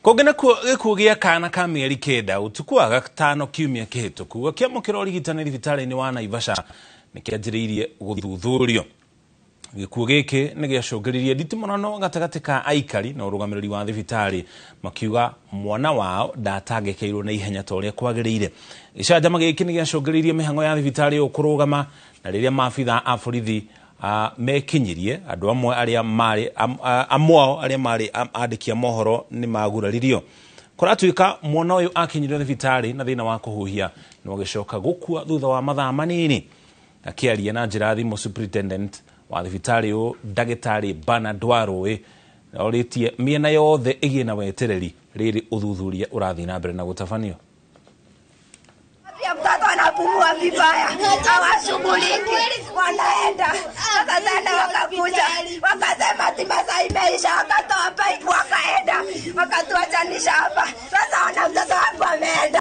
Kogena kugia kana ka mieri kenda utuku wa gatano kiumia kihituku gakiamukira urigitani thibitarĩ-inĩ wa Naivasha nikianjĩrĩirie guthuthurio. Gĩkuũ gĩkĩ nĩ gĩacũngĩrĩirie nditimonano gatagatĩ ka aikari na ũrũgamĩrĩri wa thibitarĩ makiuga mwana wao ndatangĩkĩirwo na ihenya ta ũrĩa kwagĩrĩire. Gĩcanjama gĩkĩ nĩ gĩacũngĩrĩirie mĩhang'o ya thibitarĩ ĩyo kũrũgama na rĩrĩa maabitha a borithi mekinyirie andũ amwe arĩa marĩ amwao arĩa marĩ andĩki a mohoro nĩ maguraririo. Kũratuĩka mwana ũyũ akinyirio thibitarĩ na thĩna wa kũhuhia no gĩcoka gũkua thutha wa mathaa manini. Akĩaria na njĩra thimũ superintendent wa thibitarĩ ũyũ ndagĩtarĩ Bernard Waruĩ orĩtie mĩena yothe ĩgĩe na wetereri rĩrĩ ũthuthuria ũrathiĩ na mbere na gũtabanio. Mtoto anapumua vibaya, hawashughuliki, wanaenda wakazana, wakakuja wakasema ati masaa imeisha, wakatoa paipu wakaenda wakatuachanisha hapa. Sasa